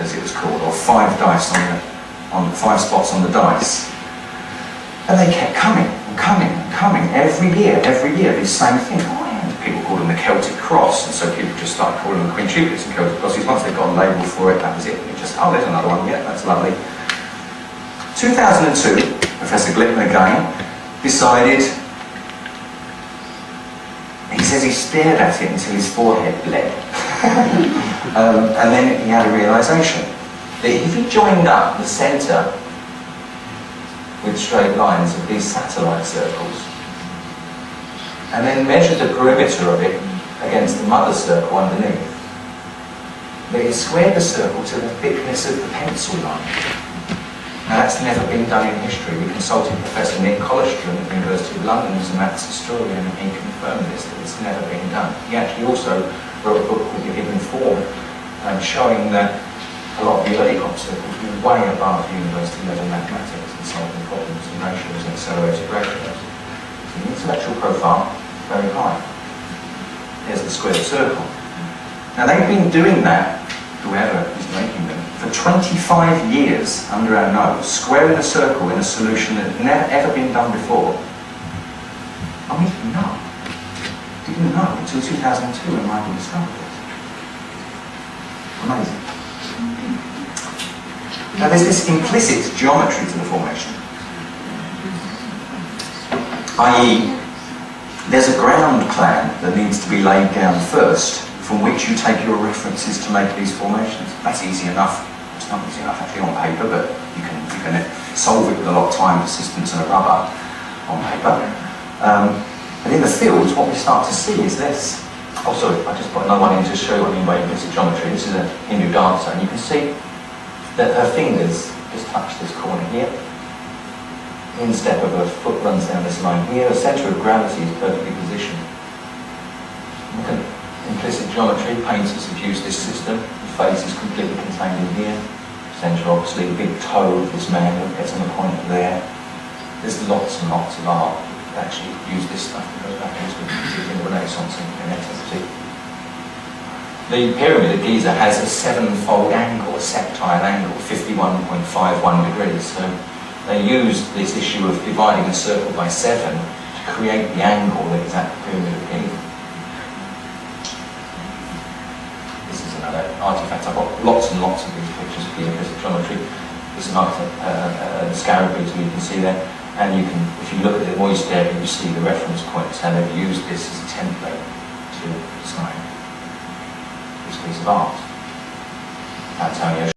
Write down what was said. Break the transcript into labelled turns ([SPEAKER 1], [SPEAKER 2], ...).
[SPEAKER 1] as it was called, or 5 dice on 5 spots on the dice. And they kept coming and coming and coming every year, these same things. Oh, yeah. People called them the Celtic Cross, and so people just started calling them quintuplets and Celtic Crosses. Once they got a label for it, that was it. It just, oh, there's another one, yeah, that's lovely. 2002, Professor Glickman again decided, he says he stared at it until his forehead bled. And then he had a realisation that if he joined up the centre with straight lines of these satellite circles and then measured the perimeter of it against the mother circle underneath, that he squared the circle to the thickness of the pencil line. Now that's never been done in history. We consulted Professor Nick Collister at the University of London, who's a maths historian, and he confirmed this, that it's never been done. He actually also wrote a book called The Hidden Form, showing that a lot of the early crop circles were way above university level mathematics and solving problems and ratios and accelerated ratios. So the intellectual profile, very high. Here's the squared circle. Now they've been doing that, whoever is making them, for 25 years under our nose, squaring a circle in a solution that had never ever been done before. And we didn't know. Didn't know until 2002 when Michael discovered it. Amazing. Now there's this implicit geometry to the formation. I.e., there's a ground plan that needs to be laid down first, from which you take your references to make these formations. That's easy enough. It's not easy enough actually on paper, but you can solve it with a lot of time, persistence and a rubber on paper. But in the fields, what we start to see is this. Oh, sorry, I just put another one in to show you what I mean by implicit geometry. This is a Hindu dancer, and you can see that her fingers just touch this corner here. The instep of her foot runs down this line here. The centre of gravity is perfectly positioned. Look at implicit geometry. Painters have used this system. The face is completely contained in here. Centre, obviously, the big toe of this man that gets on the point there. There's lots and lots of art that actually use this stuff that goes back into the Renaissance and antiquity. The pyramid of Giza has a 7-fold angle, a septile angle, 51.51 degrees. So they used this issue of dividing a circle by 7 to create the angle that is at the pyramid of Giza. This is another artifact. I've got lots and lots of these pictures of the implicit geometry. This is a scarab beetle you can see there. And you can, if you look at the voice there, you see the reference points, and they've used this as a template to design this piece of art. Antonio